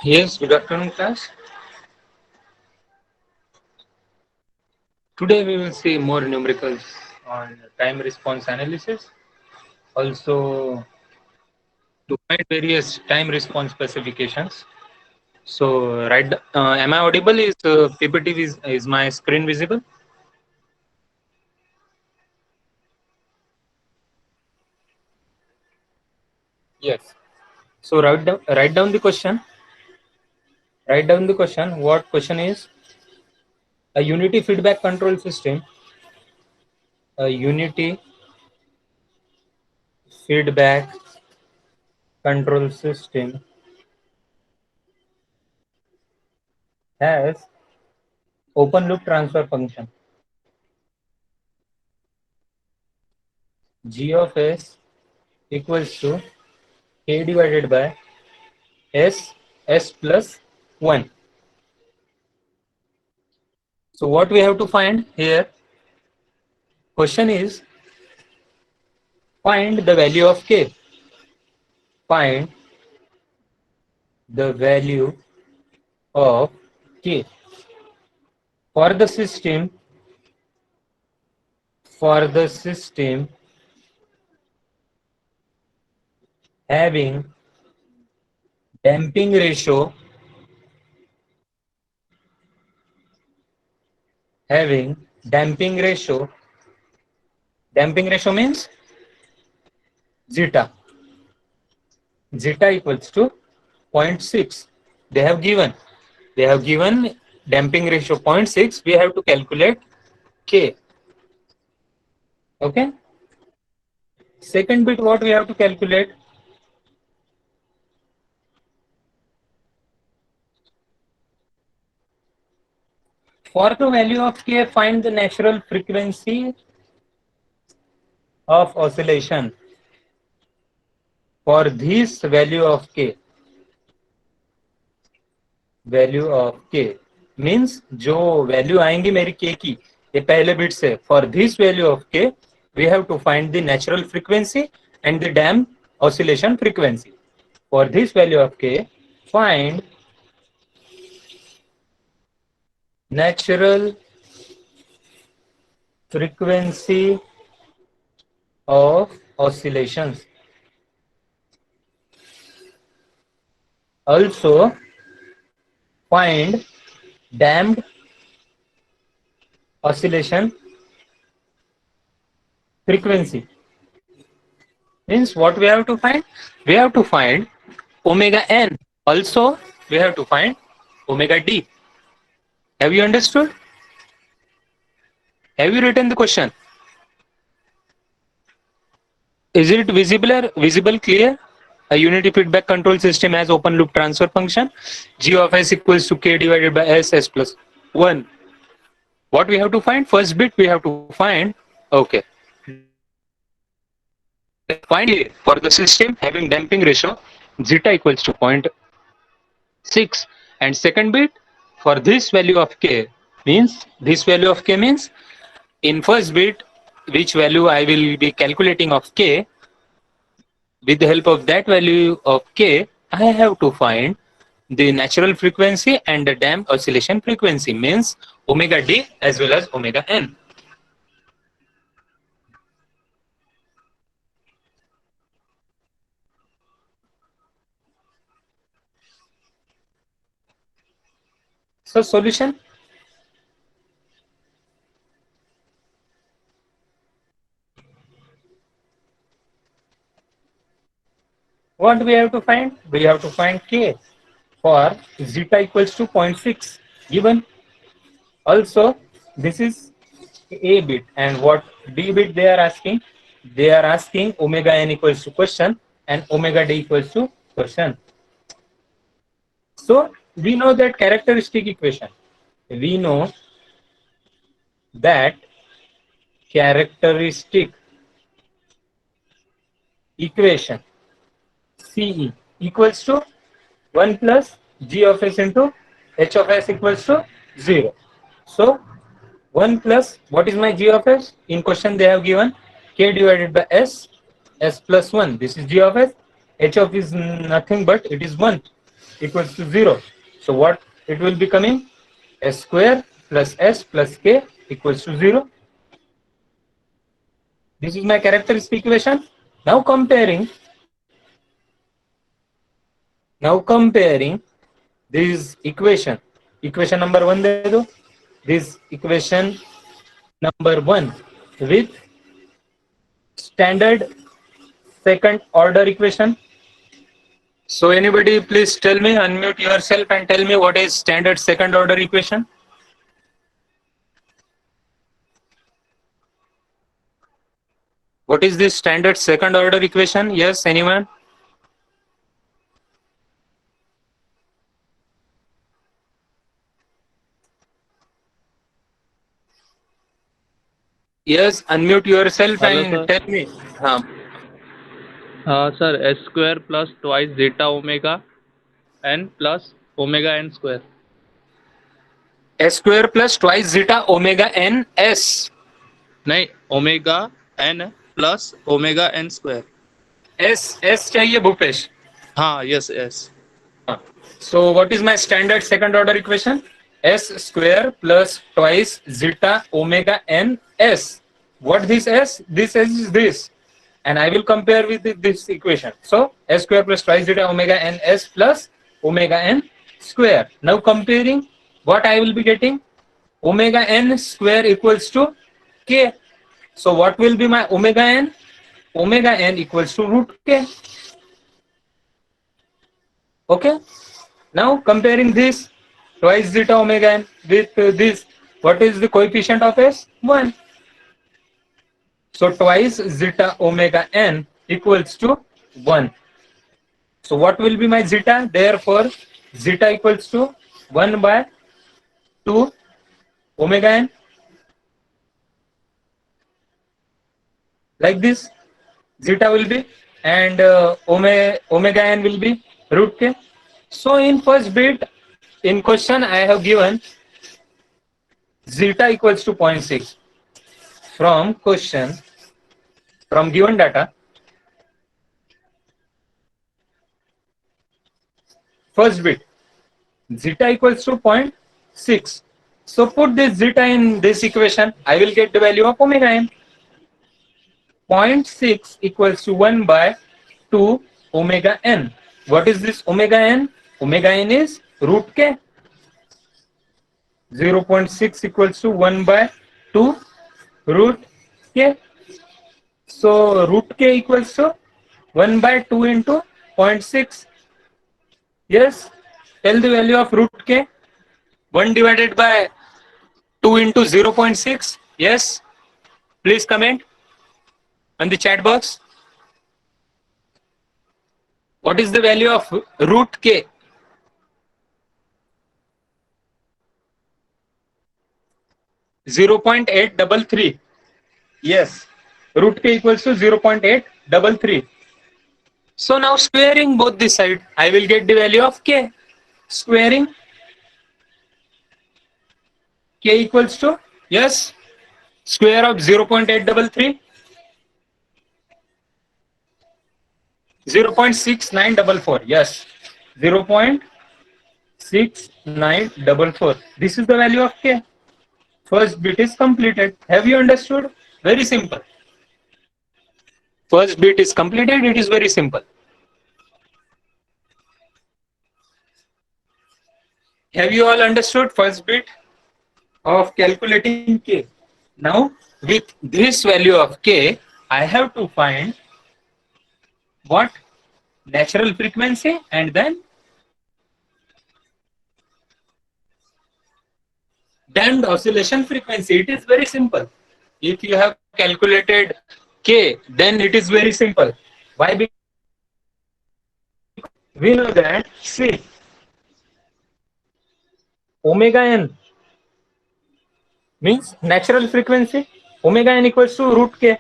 Yes, good afternoon, class. Today we will see more numericals on time response analysis. Also, to find various time response specifications. So, right, am I audible? Is PPT is my screen visible? Yes. So, write down the question. Write down the question. What question is? A unity feedback control system. A unity feedback control system has open loop transfer function g of s equals to k divided by s plus 1. So what we have to find here, question is find the value of k. Find the value of k for the system having damping ratio having damping ratio means zeta equals to zero point 0.6. They have given damping ratio 0.6. We have to calculate k. Okay. Second bit, what we have to calculate? For the value of k, find the natural frequency of oscillation. For this value of k means जो value आएंगी मेरी k की ये पहले bit से. For this value of k we have to find the natural frequency and the damped oscillation frequency. For this value of k, find natural frequency of oscillations. Also find damped oscillation frequency. Means what we have to find? We have to find omega n. Also we have to find omega d. Have you understood? Have you written the question? Is it visible clear? A unity feedback control system has open loop transfer function g of s equals to k divided by s plus 1. What we have to find? First bit we have to find. Okay. Find a for the system having damping ratio zeta equals to 0.6, and second bit for this value of k means in first bit which value I will be calculating of k. With the help of that value of k, I have to find the natural frequency and the damped oscillation frequency means omega d as well as omega n. So solution. What we have to find? We have to find k for zeta equals to 0.6 given. Also, this is a bit, and what d bit they are asking? They are asking omega n equals to question and omega d equals to question. So we know that characteristic equation. We know that characteristic equation CE equals to 1 plus g of s into h of s equals to 0. So 1 plus, what is my g of s? In question they have given k divided by s plus 1. This is g of s. H of is nothing but it is 1. equals to 0. So what it will be coming? S square plus S plus K equals to 0. This is my characteristic equation. Now comparing this equation number 1 de do, this equation number 1 with standard second order equation. So anybody please tell me, unmute yourself and tell me what is standard second order equation. What is this standard second order equation? Yes, anyone? Yes, unmute yourself Hello, and sir. tell me. Sir, S square plus twice zeta omega n plus omega n square. S square plus twice zeta omega n s. नहीं, omega n plus omega n square. S चाहिए भूपेश. हाँ, yes. So what is my standard second order equation? S square plus twice zeta omega n s. What this s? This s is this. And I will compare with this equation. So S square plus twice zeta omega n s plus omega n square. Now comparing, what I will be getting? Omega n square equals to k. So what will be my omega n? Omega n equals to root k. Okay. Now comparing this twice zeta omega n with this, what is the coefficient of s? 1. So twice zeta omega n equals to 1. So what will be my zeta? Therefore, zeta equals to 1 by 2 omega n. Like this, zeta will be, and omega n will be root k. So in first bit, in question I have given zeta equals to 0.6. From question, from given data, first bit, zeta equals to 0.6. So put this zeta in this equation, I will get the value of omega n. 0.6 equals to 1 by 2 omega n. What is this omega n? Omega n is root k. 0.6 equals to 1 by 2 root k. So root k equals to 1 by 2 into 0.6. Yes, tell the value of root k. 1 divided by 2 into 0.6. Yes, please comment on the chat box. What is the value of root k? (0.833). Yes, root k equals to 0.833. So now squaring both the side, I will get the value of k. Squaring k equals to, yes, square of 0.833, 0.6944. Yes, 0.6944. This is the value of k. First bit is completed. Have you understood? Very simple. First bit is completed. It is very simple. Have you all understood first bit of calculating k? Now with this value of k, I have to find what? Natural frequency and then damped oscillation frequency. It is very simple. If you have calculated k, then it is very simple. Why? Because we know that, see, omega n means natural frequency. Omega n equals to root k.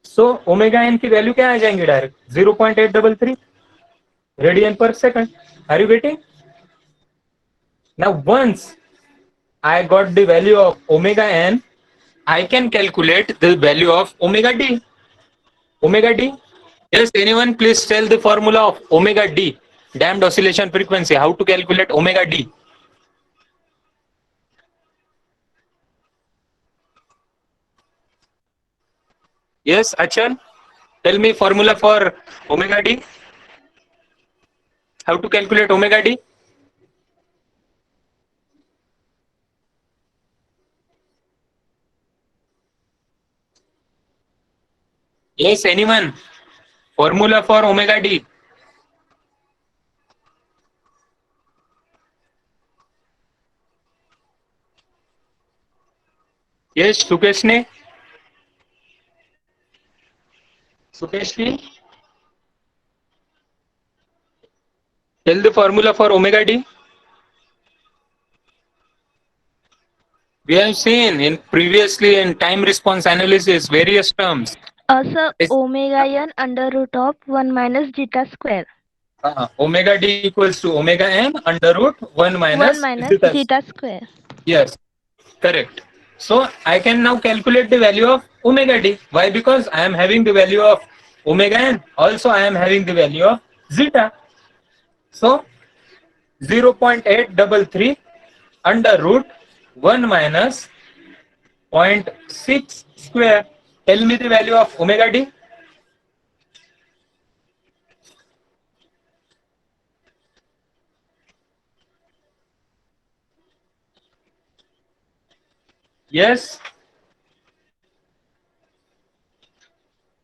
So omega n की value क्या आ जाएंगे direct? 0.833 radian per second. Are you getting? Now once I got the value of omega n, I can calculate the value of omega d. Omega d. Yes, anyone please tell the formula of omega d. damped oscillation frequency. How to calculate omega d? Yes, Achal, tell me formula for omega d. How to calculate omega d? Yes, anyone? Formula for omega d. Yes, Sukeshne. Sukeshni, tell the formula for omega d. We have seen in previously in time response analysis various terms. Sir, It's, omega n under root of 1 minus zeta square. omega d equals to omega n under root 1 1 minus minus zeta. zeta square. Yes, correct. So I can now calculate the value of omega d. Why? Because I am having the value of omega n. Also, I am having the value of zeta. So 0.833 under root 1 minus 0.6 square. Tell me the value of omega d. Yes.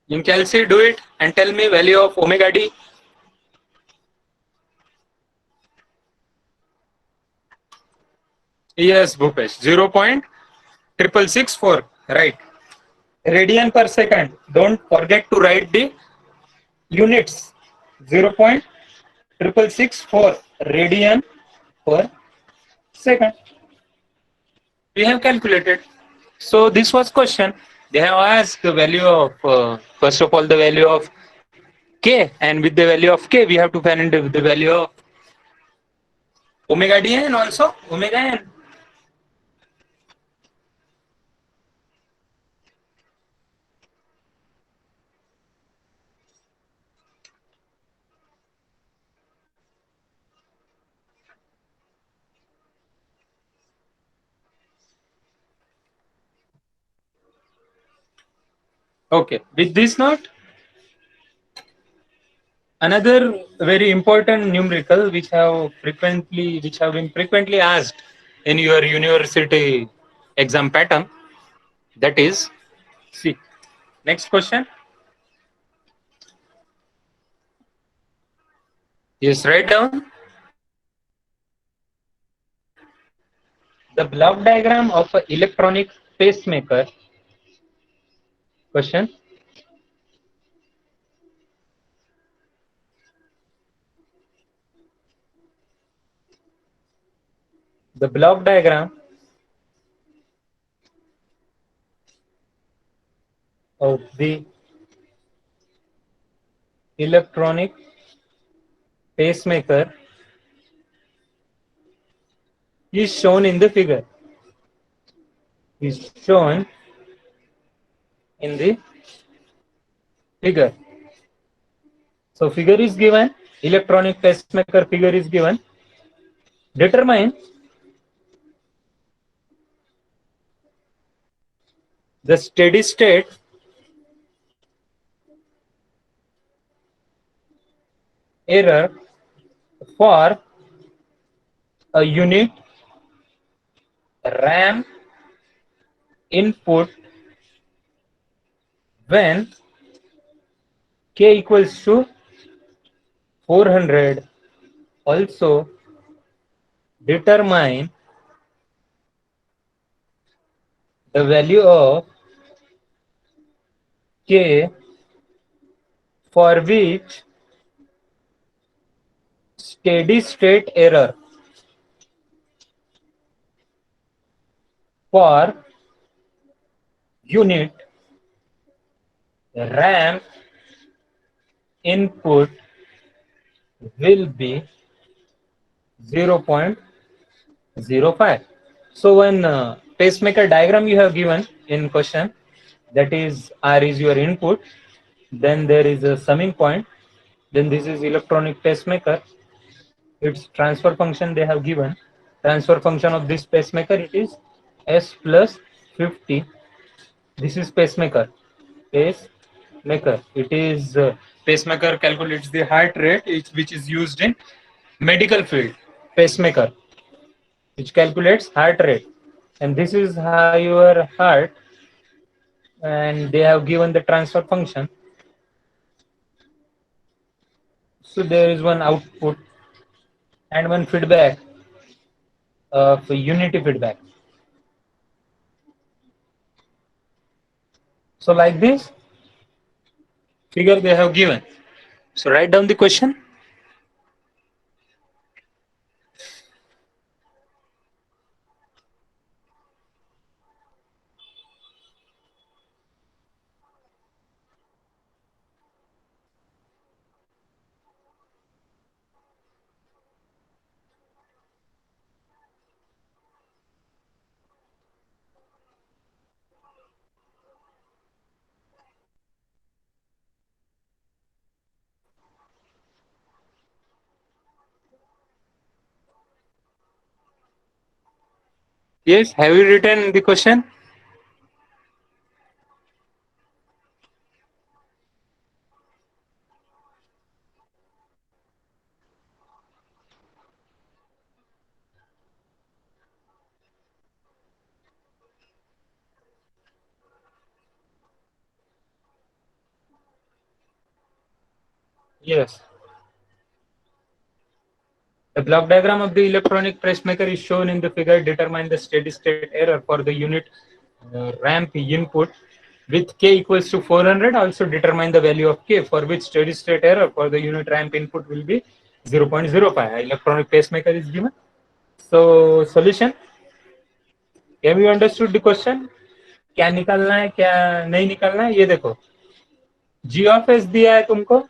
In Kelsey, do it and tell me value of omega d. Yes, Bhupesh. 0.6664. Right. Radian per second. Don't forget to write the units. 0.6664 radian per second. We have calculated. So this was question. They have asked the value of first of all the value of k, and with the value of k we have to find the value of omega d and also omega n. Okay. With this note, another very important numerical which have been frequently asked in your university exam pattern, that is, see, next question. Yes, write down the block diagram of an electronic pacemaker. Question. The block diagram of the electronic pacemaker is shown in the figure. Is shown in the figure. So figure is given, electronic pacemaker figure is given. Determine the steady state error for a unit RAM input when k equals to 400. Also determine the value of k for which steady state error for unit RAM input will be 0.05. So one pacemaker diagram you have given in question, that is R is your input, then there is a summing point, then this is electronic pacemaker, its transfer function they have given. Transfer function of this pacemaker, it is S plus 50. This is pacemaker. Pacemaker. It is pacemaker calculates the heart rate, which is used in medical field. Pacemaker, which calculates heart rate, and this is how your heart, and they have given the transfer function. So there is one output and one feedback of unity feedback. So like this figure they have given. So write down the question. Yes, have you written the question? Yes. The block diagram of the electronic pacemaker is shown in the figure. Determine the steady state error for the unit ramp input with k equals to 400. Also determine the value of k for which steady state error for the unit ramp input will be 0.05. Electronic pacemaker is given. So solution. Have you understood the question? क्या निकालना है क्या नहीं निकालना है ये देखो. जी of S दिया है तुमको.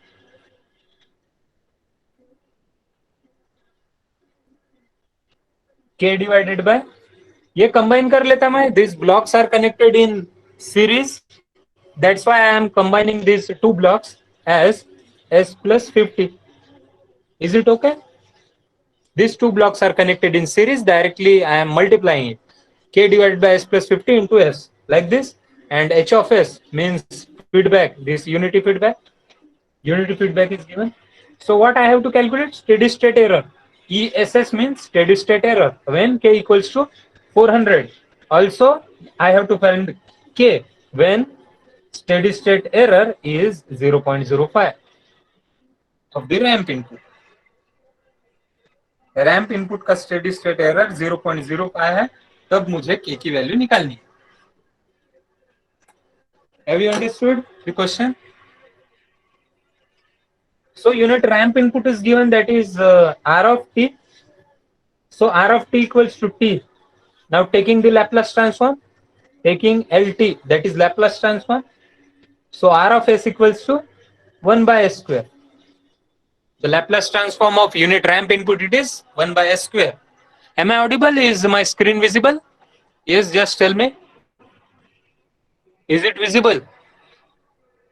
k डिवाइडेड बाय, ये कंबाइन कर लेता मैं. This blocks are connected in series. That's why I am combining this two blocks as s plus 50. Is it okay? These two blocks are connected in series. Directly I am multiplying it. K divided by s plus 50 into s like this, and h of s means feedback. This unity feedback. Unity feedback is given. So what I have to calculate? Steady state error. ESS means steady state error when k equals to 400. Also, I have to find k when steady state error is 0.05 of the ramp input. Ramp input का steady state error 0.05 है, तब मुझे k की value निकालनी है. Have you understood the question? So unit ramp input is given, that is r of t. So r of t equals to t. Now taking the Laplace transform, taking LT, that is Laplace transform. So r of s equals to 1 by s square. The Laplace transform of unit ramp input, it is 1 by s square. Am I audible? Is my screen visible? Yes, just tell me. Is it visible?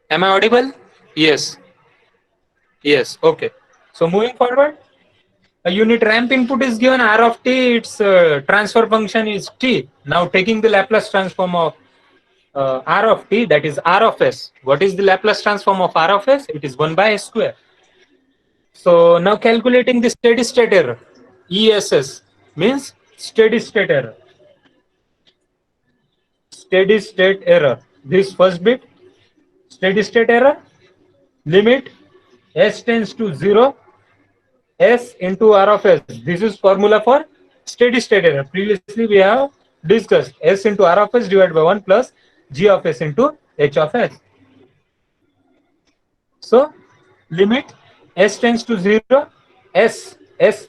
Am I audible? Yes. Yes. Okay. So moving forward, a unit ramp input is given r of t. Its transfer function is t. Now taking the Laplace transform of r of t, that is r of s. What is the Laplace transform of r of s? It is 1 by s square. So now calculating the steady state error. ESS means steady state error. Steady state error. This first bit, steady state error, limit s tends to 0, s into r of s. This is formula for steady state error. Previously we have discussed s into r of s divided by 1 plus g of s into h of s. So limit s tends to 0, s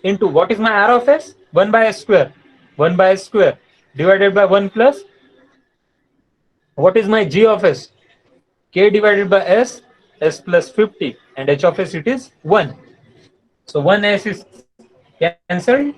into what is my r of s? 1 by s square. 1 by s square divided by 1 plus what is my g of s? K divided by s plus 50, and h of s it is 1. So 1s is cancelled.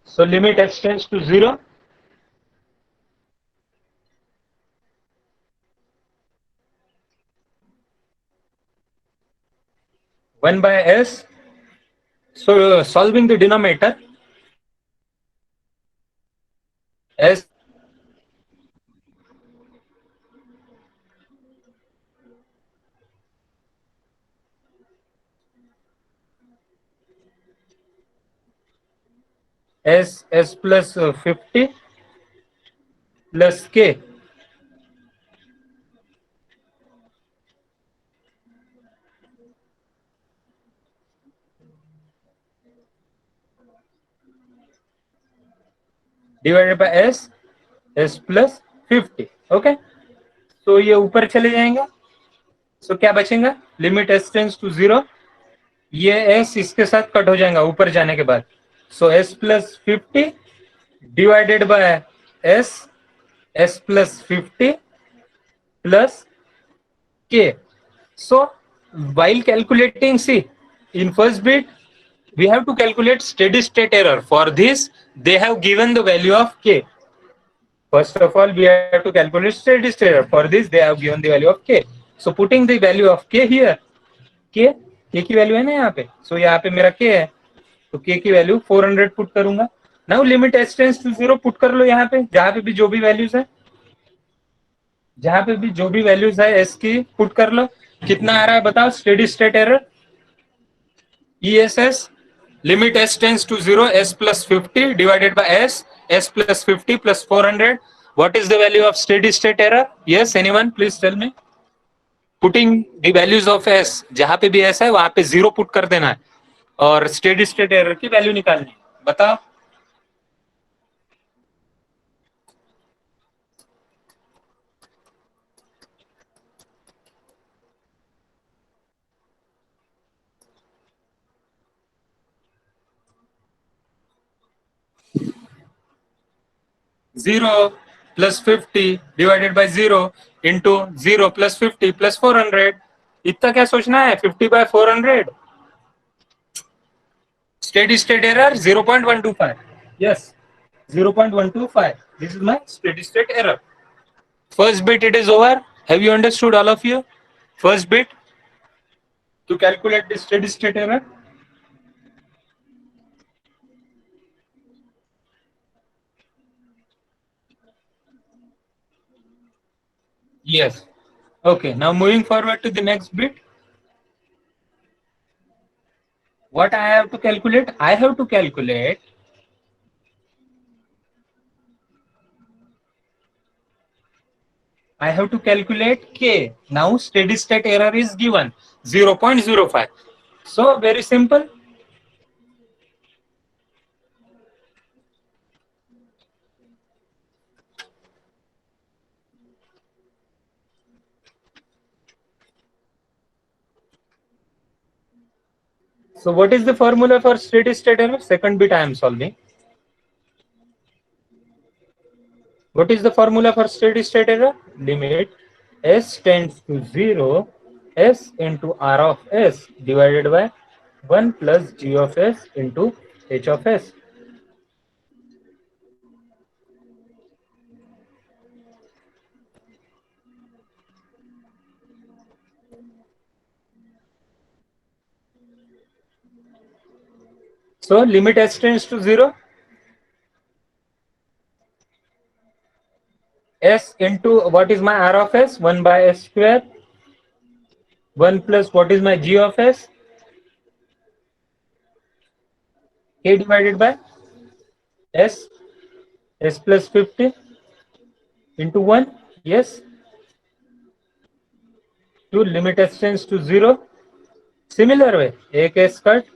So limit s tends to 0. One by s. So solving the denominator, s s plus 50 plus k. Divided by s plus 50. Okay, तो ये ऊपर चले जाएंगे. So क्या बचेगा? Limit s tends to 0. ये s इसके साथ कट हो जाएगा ऊपर जाने के बाद. सो s plus 50 divided by s plus 50 plus k. So while calculating, see, in first bit we have to calculate steady state error. For this they have given the value of k. First of all we have to calculate steady state error. For this they have given the value of k. So putting the value of k here, k की value है ना यहाँ पे. सो यहाँ पे मेरा k है, तो k की वैल्यू 400 पुट करूंगा. Now limit s tends to 0 put कर लो यहाँ पे, जहां पे भी जो भी वैल्यूज है, जहां पे भी जो भी वैल्यूज है s की पुट कर लो. कितना आ रहा है बताओ? Steady state error ESS limit s tends to 0, s plus 50 divided by s plus 50 plus 400. What is the value of steady state error? Yes, anyone please tell me. Putting the values of s, जहां पे भी s है वहां पे 0 put कर देना है और स्टेडी स्टेट एरर की वैल्यू निकालनी है. बताओ. Zero plus 50 divided by 0 into 0 plus 50 plus 400. इतना क्या सोचना है? 50 by 400. Steady state error 0.125. Yes, 0.125. This is my steady state error. First bit it is over. Have you understood, all of you? First bit to calculate the steady state error. Yes. Okay, now moving forward to the next bit. What I have to calculate? I have to calculate k. Now steady state error is given 0.05. So very simple. So what is the formula for steady state error? Second bit I am solving. What is the formula for steady state error? Limit s tends to 0, s into r of s divided by 1 plus g of s into h of s. So limit s tends to 0, s into what is my r of s? 1 by s square, 1 plus what is my g of s? K divided by s plus 50 into 1. Yes, to limit s tends to 0. Similar way एक s cut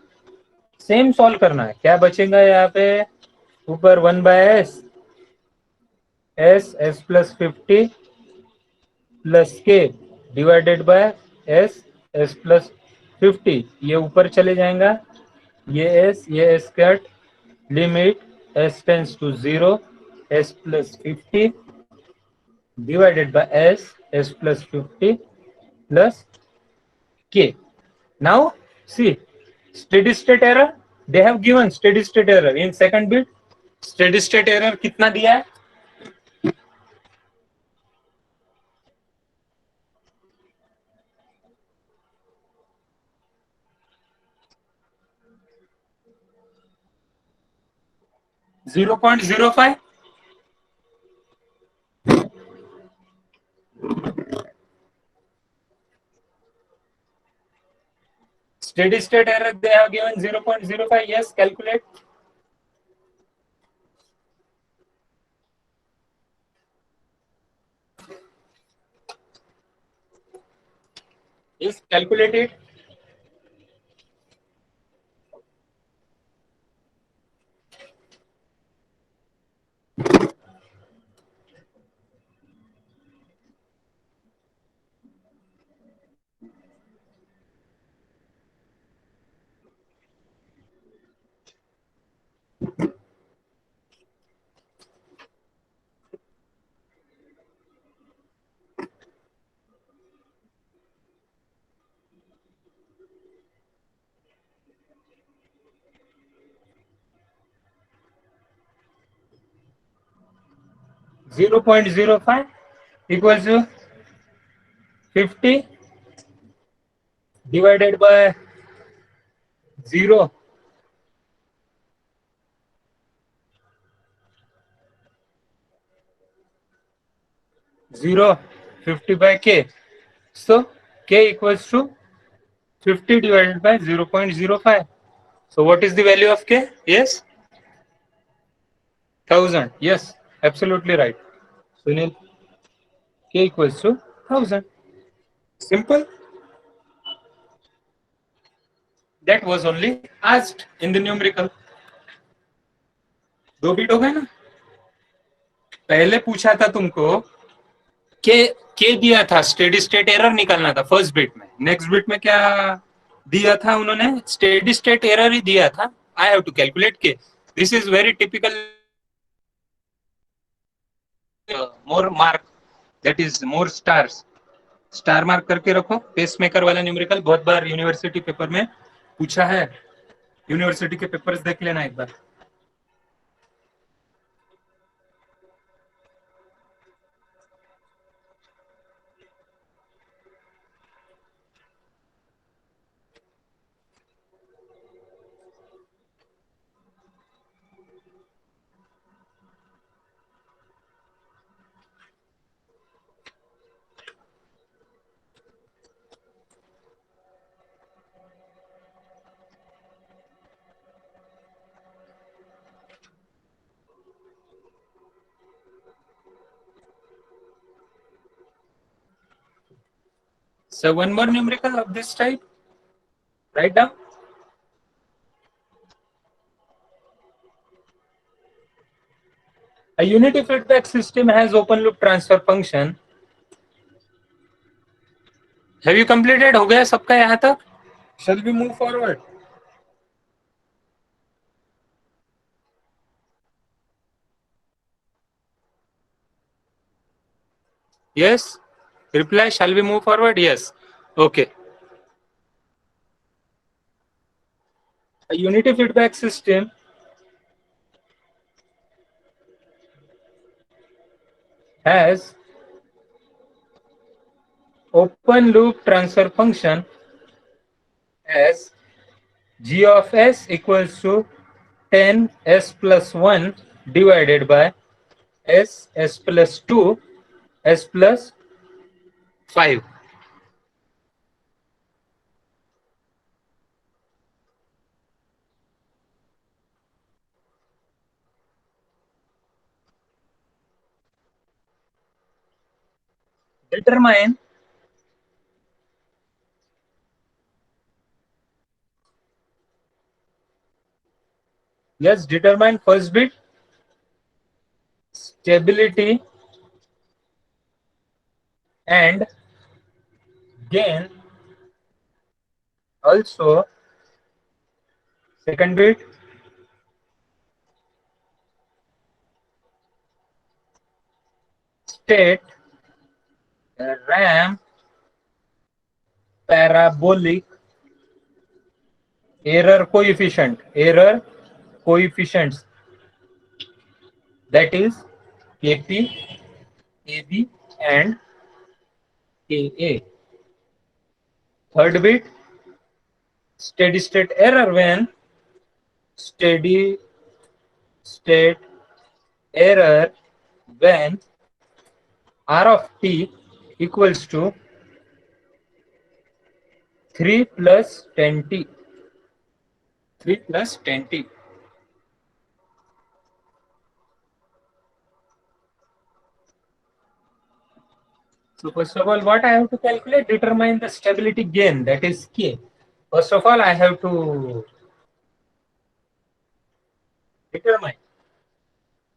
same solve करना है. क्या बचेगा यहाँ पे? ऊपर 1 by s plus 50 plus k divided by s plus 50. ये ऊपर चले जाएगा, ये s cut. Limit s tends to 0, s plus 50 divided by s plus 50 plus k. Now see, steady state error, they have given steady state error in second bit. Steady state error कितना दिया है? Zero 0.05। Steady state error they have given 0.05. Yes, calculate. Yes, calculate it. Zero point 0.05 equals to 50 divided by 0. 50 by k. So k equals to 50 divided by 0.05. So what is the value of k? Yes, 1000. Yes, absolutely right. Sunil, k equals to 1000. Simple. That was only asked in the numerical. 2 bit हो गए ना? पहले पूछा था तुमको के दिया था, स्टेडी स्टेट एरर निकालना था फर्स्ट बिट में। नेक्स्ट बिट में क्या दिया था उन्होंने? स्टेडी स्टेट एरर ही दिया था। आई हैव टू कैलकुलेट के। This is very typical. More mark, that is more stars. Star mark करके रखो। पेसमेकर वाला न्यूमेरिकल बहुत बार यूनिवर्सिटी पेपर में पूछा है। यूनिवर्सिटी के पेपर्स देख लेना एक बार। So one more numerical of this type. Write down. A unity feedback system has open loop transfer function. Have you completed? हो गया सबका यहाँ तक? Shall we move forward? Yes. Reply. Shall we move forward? Yes. Okay. A unity feedback system has open loop transfer function as g of s equals to 10 s plus 1 divided by s plus 2 s plus 5. Determine determine first bit stability and gain. Also second bit state RAM parabolic error coefficients that is KP, AB and KA. Third bit, steady state error when steady state error when R of t equals to 3 plus 10t. 3 plus 10t. So first of all, what I have to calculate? Determine the stability gain, that is K. First of all, I have to determine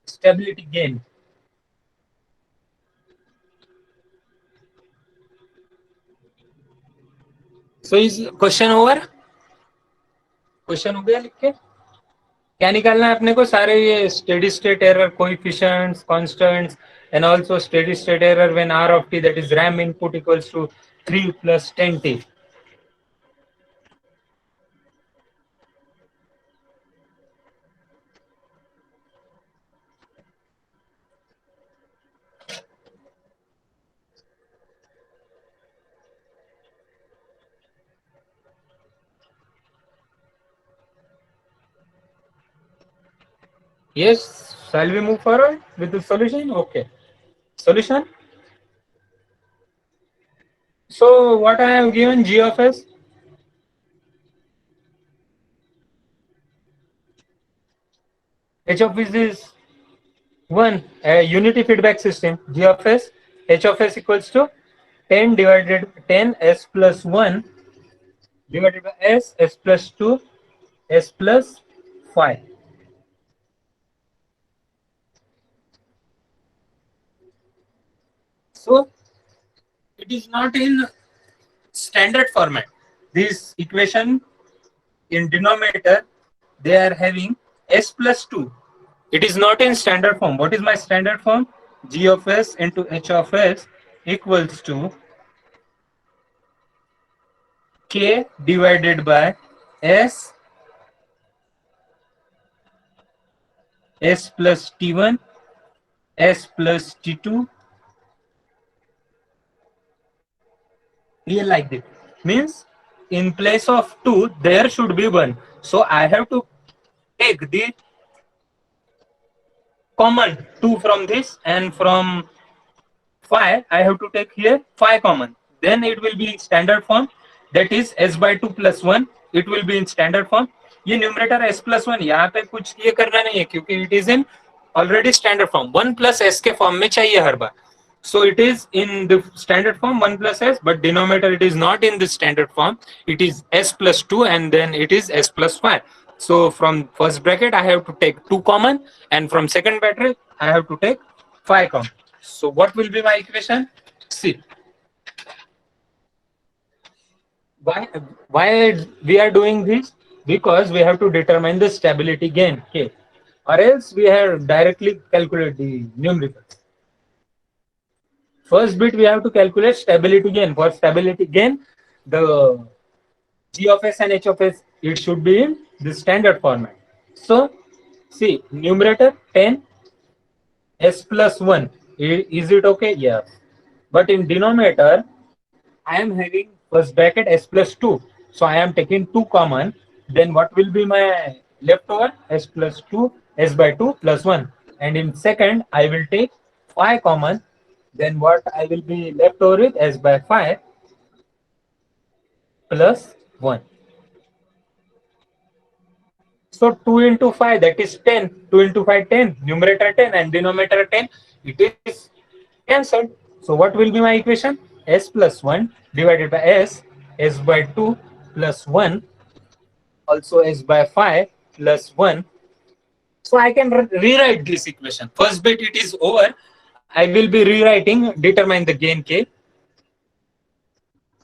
stability gain. So is question over? Question हो गया लिख के? क्या निकालना है अपने को? सारे ये steady state error coefficients, constants and also steady state error when R of t, that is RAM input, equals to 3 plus 10t. Yes, shall we move forward with the solution? Okay. Solution. So what I have given, G of s, H of s is 1, a unity feedback system. G of s, H of s equals to 10 divided 10 s plus 1 divided by s plus 2 s plus 5. So it is not in standard format. This equation in denominator, they are having s plus 2. It is not in standard form. What is my standard form? G of s into H of s equals to K divided by s plus t1 s plus t2. Here like this. Means in place of 2 there should be 1. So I have to take the common 2 from this, and from 5 I have to take here 5 common. Then it will be in standard form, that is s by 2 plus 1. It will be in standard form. ये numerator s plus 1 यहाँ पे कुछ ये करना नहीं है क्योंकि it is in already standard form. 1 plus s के फॉर्म में चाहिए हर बार. So it is in the standard form 1 plus s, but denominator it is not in the standard form. It is s plus 2 and then it is s plus 5. So from first bracket I have to take 2 common, and from second bracket I have to take 5 common. So what will be my equation? See. Why we are doing this? Because we have to determine the stability gain K, or else we have directly calculate the numericals. First bit we have to calculate stability gain. For stability gain, the G of s and H of s, it should be in the standard format. So see, numerator 10 s plus 1, is it okay? Yes. But in denominator I am having first bracket s plus 2, so I am taking 2 common. Then what will be my leftover? S plus 2 s by 2 plus 1, and in second I will take 5 common. Then what I will be left over with? S by 5 plus 1. So 2 into 5, that is 10. 2 into 5, 10. Numerator 10 and denominator 10. It is cancelled. So what will be my equation? S plus 1 divided by s by 2 plus 1, also s by 5 plus 1. So I can rewrite this equation. First bit it is over. I will be rewriting, determine the gain K.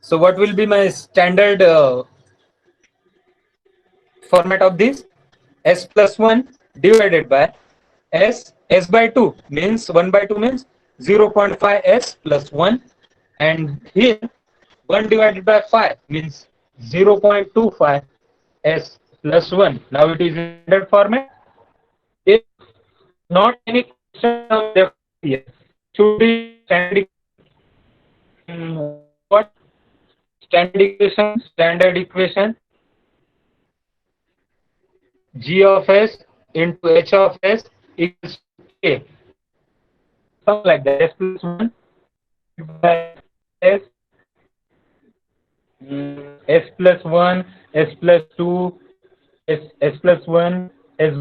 So what will be my standard format of this? S plus 1 divided by s by 2 means 1 by 2 means 0.5 s plus 1, and here 1 divided by 5 means 0.25 s plus 1. Now it is in standard format. If not any Yes. Should be standard. What standard equation? Standard equation. G of s into h of s equals to k. Something like that. S plus 1 by s, s plus 1, s plus 2, s plus 1, s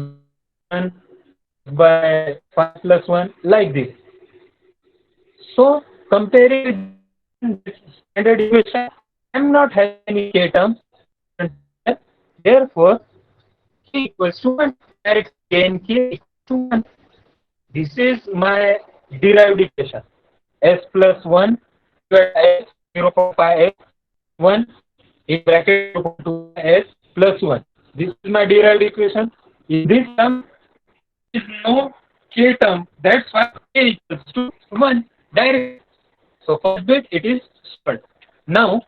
1 by 5 plus 1, like this. So, comparing this standard equation, I am not having any k terms. Therefore, k equals to 1. Direct k and k equals to 1. This is my derived equation. S plus 1 divided by s 0.5 s 1 in bracket 0.2 s plus 1. This is my derived equation. In this term, there is no k term. That's why k equals to 1 direct. So first bit it is solved. Now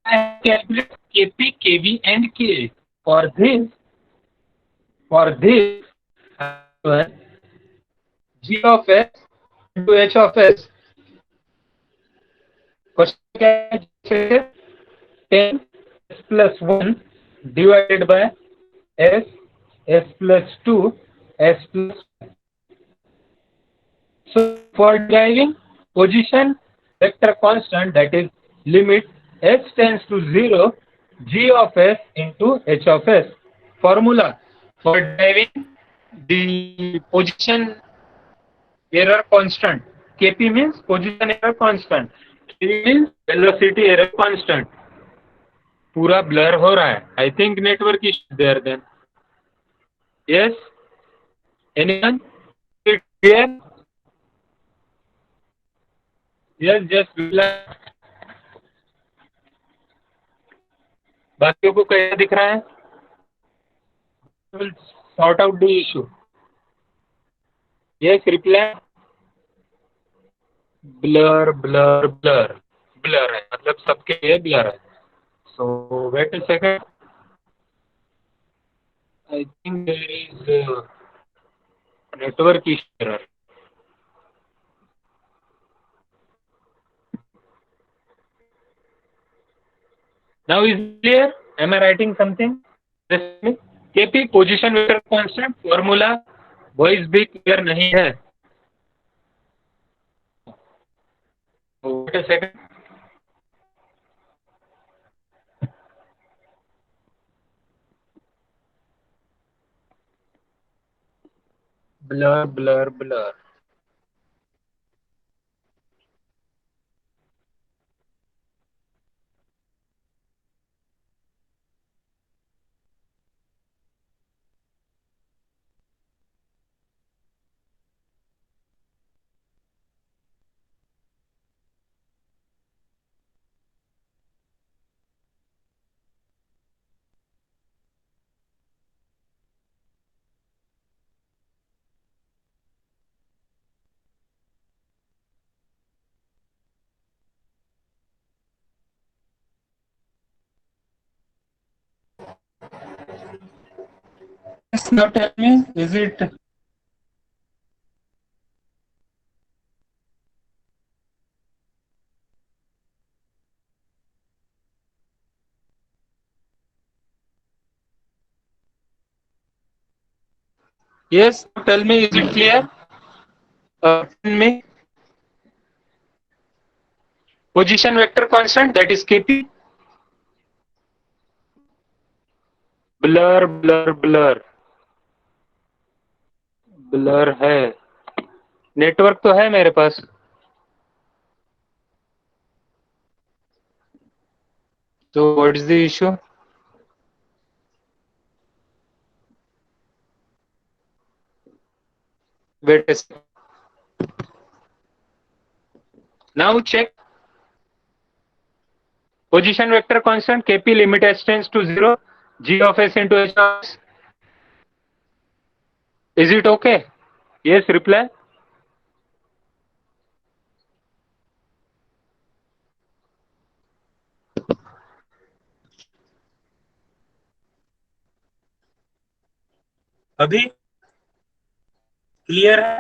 I have to calculate Kp, Kv and Ka. For this g of s into h of s. Question क्या है? 10 s plus 1 divided by s, s plus 2, s plus 1. So for deriving position vector constant, that is limit s tends to 0, g of s into h of s. Formula for deriving the position error constant. Kp means position error constant. K means velocity error constant. पूरा blur हो रहा है. I think network is there then. Yes? Anyone? Is it clear? Yes, just relax. बाकियों को कैसा दिख रहा है? We'll sort out the issue. Yes, reply. Blur, blur, blur. Blur है मतलब सबके लिए blur है. So wait a second. I think there is network issue error. Now is it clear? Am I writing something? Kp position vector constant formula voice भी clear नहीं है. Wait a second. Blur, blur, blur. Yes, now tell me, is it? Yes, tell me, is it clear? Tell me. Position vector constant, that is Kp. Blur, blur, blur. Blur है. Network तो है मेरे पास. So what is the issue? Wait a second. Now check. Position vector constant Kp limit s tends to 0, g of s into h of s. Is it okay? Yes, reply. अभी clear है?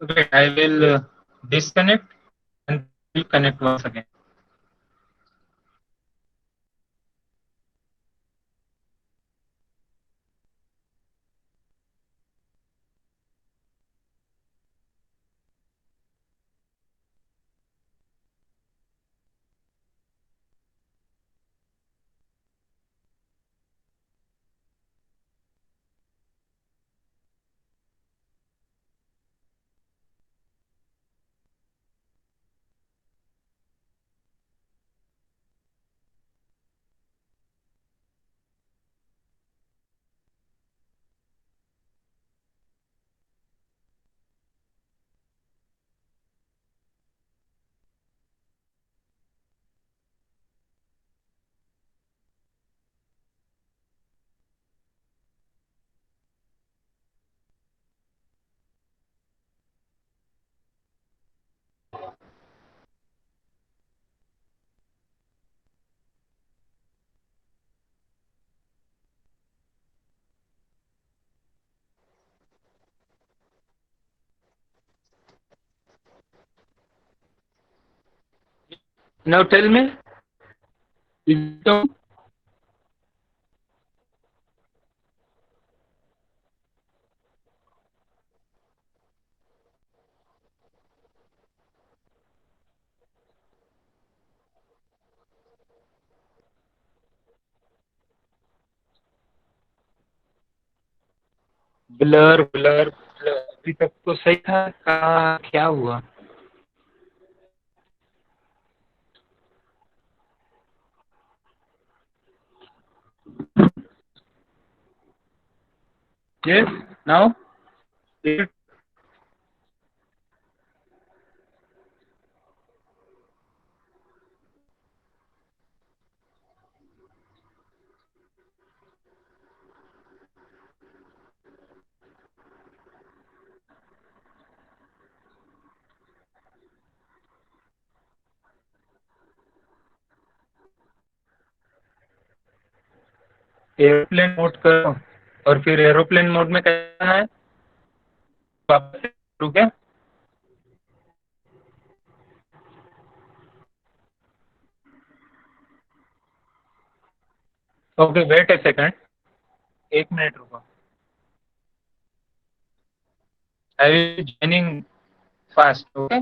Wait, I will disconnect and reconnect once again. Now tell me, is it okay? Blur blur blur अभी तक तो सही था, क्या हुआ? Yes, now is it aeroplane mode करो और फिर एरोप्लेन मोड में करना है, वापस से करूँ क्या? ओके, वेट ए सेकंड, 1 मिनट रुको. I will joining fast. Okay.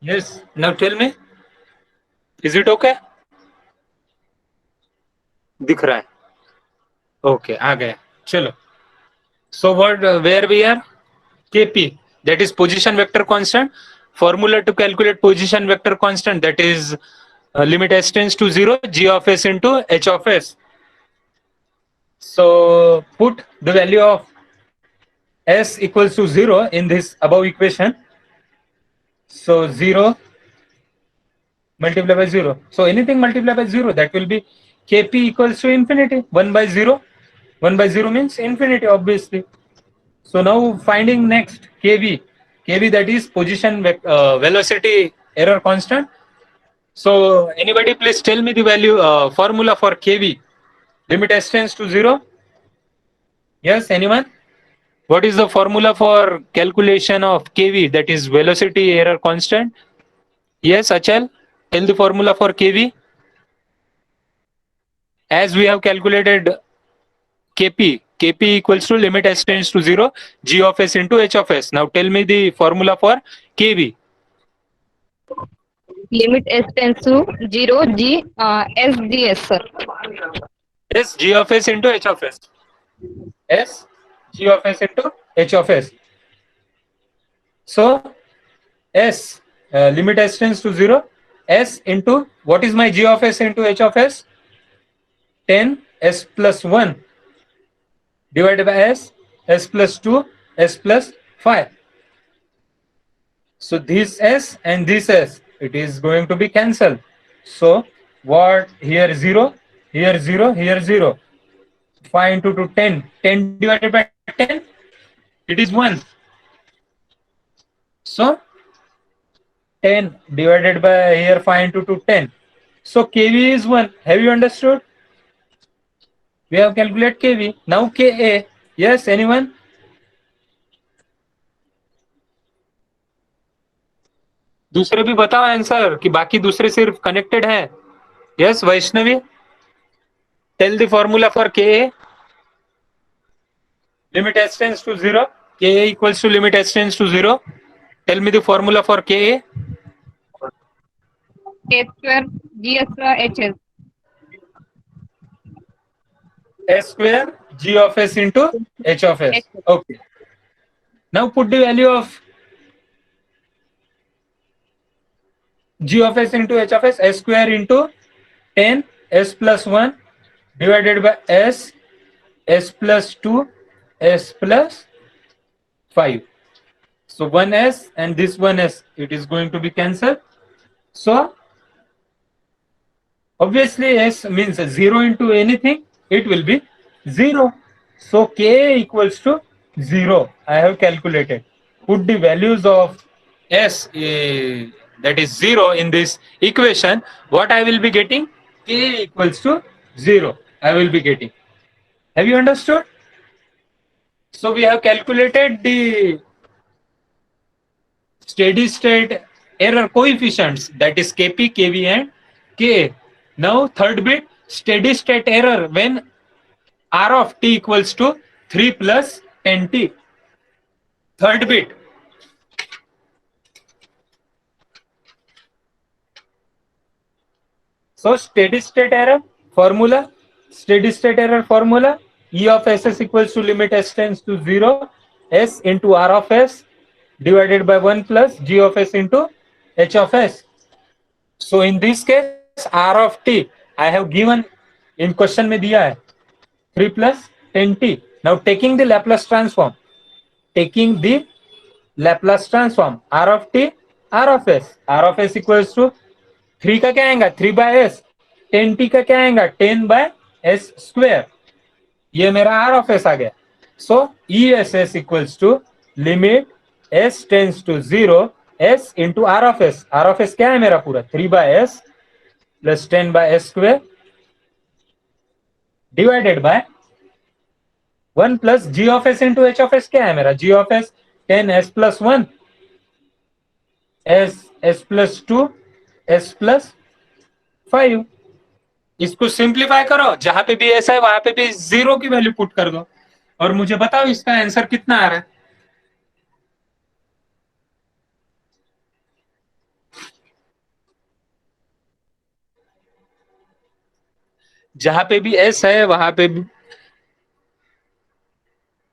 Yes, now tell me, is it okay? दिख रहा है. ओके, आ गया. चलो. So what, where we are? Kp, that is position vector constant. Formula to calculate position vector constant, that is limit s tends to 0, g of s into h of s. So put the value of s equals to 0 in this above equation. So 0 multiplied by 0. So anything multiplied by 0, that will be Kp equals to infinity. 1 by 0. 1 by 0 means infinity, obviously. So now finding next Kv. Kv, that is position velocity error constant. So anybody please tell me the value, formula for Kv. Limit s tends to 0. Yes, anyone? What is the formula for calculation of Kv, that is velocity error constant? Yes, Achal, tell the formula for Kv. As we have calculated Kp, Kp equals to limit s tends to 0, g of s into h of s. Now tell me the formula for Kv. Limit s tends to 0, g, s, g, s, sir. Yes, g of s into h of s. S, g of s into h of s. So s, limit s tends to 0, s into, what is my g of s into h of s? 10 s plus 1 divided by s plus 2, s plus 5. So this s and this s, it is going to be cancelled. So what, here 0, here 0, here 0. 5 into 2, 10. 10 divided by 10, it is 1. So 10 divided by here 5 into 2, 10. So kV is 1. Have you understood? We have calculated kV. Now Ka. Yes, anyone? दूसरे भी बताओ answer कि बाकी दूसरे सिर्फ connected है. Yes, Vaishnavi, tell the formula for Ka. Limit s tends to 0. Ka equals to limit s tends to 0. Tell me the formula for Ka. H square, g, s, h, s. S square g of s into h of s. Okay. Now put the value of g of s into h of s. S square into 10 s plus 1 divided by s, s plus 2, s plus 5. So 1s and this 1s, it is going to be cancelled. So obviously s means 0 into anything, it will be 0. So Ka equals to 0. I have calculated. Put the values of s, that is 0, in this equation. What I will be getting? Ka equals to 0. I will be getting. Have you understood? So we have calculated the steady state error coefficients, that is Kp, Kv and Ka. Now third bit, steady state error when R of t equals to 3 plus 10t. Third bit. So steady state error formula, E of ss equals to limit s tends to 0, s into R of s divided by 1 plus g of s into h of s. So in this case, R of t, I have given in question में दिया है 3 plus 10t. Now taking the Laplace transform, R of t, R of s equals to 3 का क्या आएगा 3 by s, 10t का क्या आएगा 10 by s square. ये मेरा R of s आ गया. So ESS equals to limit s tends to 0, s into R of s. R of s क्या है मेरा पूरा 3 by s plus 10 by s square divided by 1 plus g of s into h of s. क्या है मेरा g of s 10 s plus 1, s plus 2, s plus 5. इसको simplify करो, जहां पे भी s है वहां पे भी 0 की वैल्यू पुट कर दो और मुझे बताओ इसका आंसर कितना आ रहा है. जहां पे भी s है वहां पे भी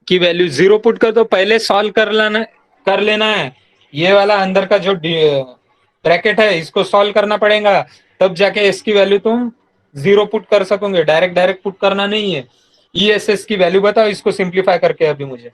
की वैल्यू 0 पुट कर दो. पहले सॉल्व कर लेना है. ये वाला अंदर का जो ब्रैकेट है इसको सॉल्व करना पड़ेगा, तब जाके s की वैल्यू तुम 0 पुट कर सकोगे. डायरेक्ट पुट करना नहीं है. ESS की वैल्यू बताओ इसको सिंप्लीफाई करके अभी मुझे.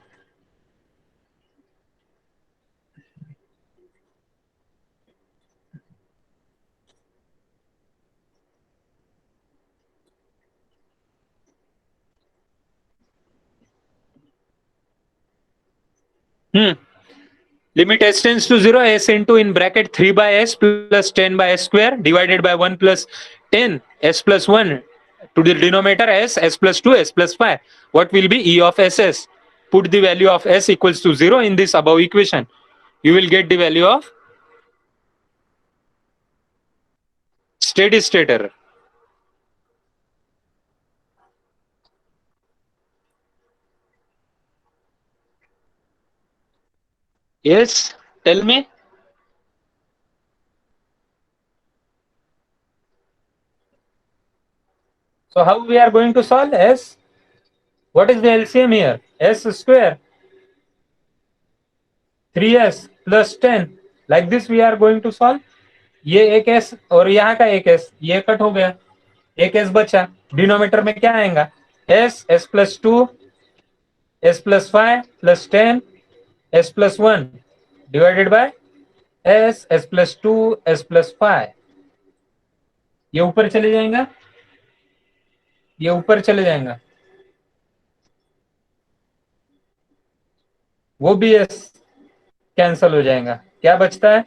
Limit s tends to 0, s into in bracket 3 by s plus 10 by s square divided by 1 plus 10 s plus 1 to the denominator s plus 2, s plus 5. What will be E of ss? Put the value of s equals to 0 in this above equation. You will get the value of steady state error. Yes, tell me. So how we are going to solve? S, what is the LCM here? S square 3s plus 10, like this we are going to solve. ये एक s और यहाँ का एक s, ये cut हो गया, एक s बचा, डिनोमिनेटर में क्या आएगा? s, s plus 2, s plus 5 plus 10, s plus 1 divided by s, s plus 2, s plus 5. ये ऊपर चले जाएगा, ये ऊपर चले जाएगा, वो भी s कैंसल हो जाएगा. क्या बचता है?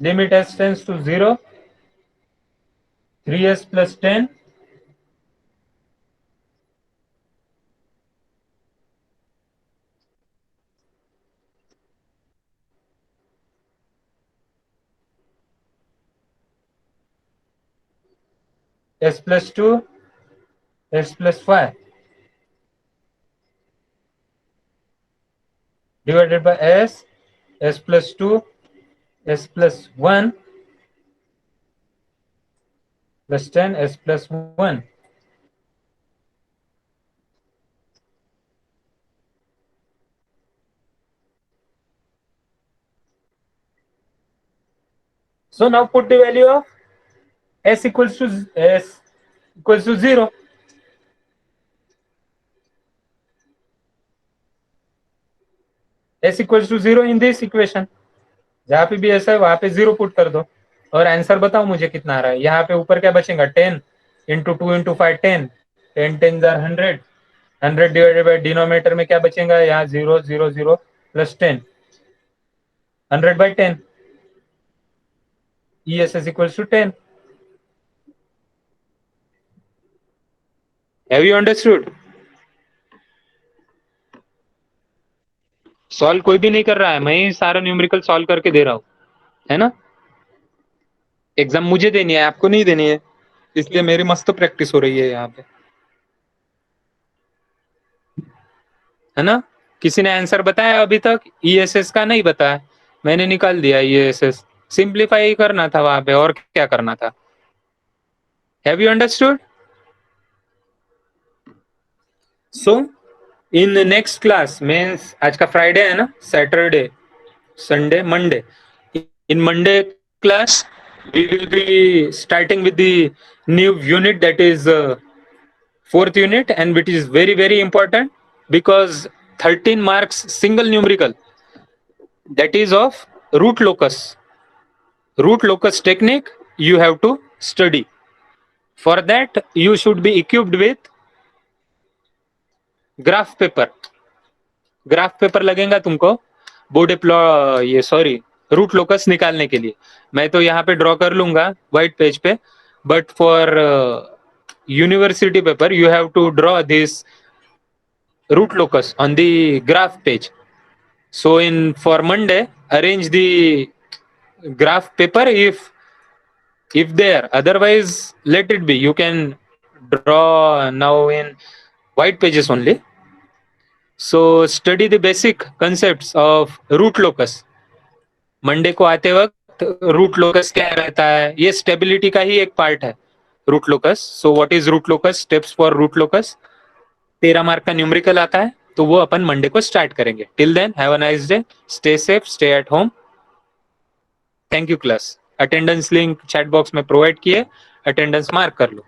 Limit s tends to 0, 3s plus 10 s plus 2, s plus 5 divided by s, s plus 2, s plus 1 plus 10, s plus 1. So now put the value of s equals to 0. s equals to 0 in this equation. जहां पे भी ऐसा है वहां पे 0 put कर दो और आंसर बताओ मुझे कितना आ रहा है. यहाँ पे ऊपर क्या बचेगा? 10 into 2 into 5 10, 10 10 100, 100 divided by denominator में क्या बचेगा? यहाँ 0 0 0 plus 10, 100 by 10. ES is equals to 10. Have you understood? Solve कोई भी नहीं कर रहा है, मैं ही सारा न्यूमेरिकल सॉल्व करके दे रहा हूँ, है ना. एग्जाम मुझे देनी है, आपको नहीं देनी है, इसलिए मेरी मस्त प्रैक्टिस हो रही है यहाँ पे, है ना. किसी ने आंसर बताया अभी तक? ESS का नहीं बताया, मैंने निकाल दिया. ESS सिंप्लीफाई करना था वहां पे, और क्या करना था. Have you understood? So in next class means आज का फ्राइडे है ना, Saturday Sunday Monday, in Monday class we will be starting with the new unit, that is fourth unit, and which is very very important because 13 marks single numerical, that is of root locus. Root locus technique you have to study. For that you should be equipped with graph paper. Graph paper लगेगा तुमको board ये sorry root locus निकालने के लिए. मैं तो यहाँ पे ड्रॉ कर लूंगा व्हाइट पेज पे, but for university paper you have to draw this root locus on the graph page. So in for Monday arrange the graph paper if there, otherwise let it be. You can draw now in white pages only. So study the basic concepts of root locus. Monday को आते वक्त root locus क्या रहता है, ये stability का ही एक part है root locus. So what is root locus, steps for root locus. 13 mark का न्यूमेरिकल आता है, तो वो अपन मंडे को स्टार्ट करेंगे. Till then have a nice day, stay safe, stay at home. Thank you class. Attendance link chat box में provide किए, अटेंडेंस मार्क कर लो.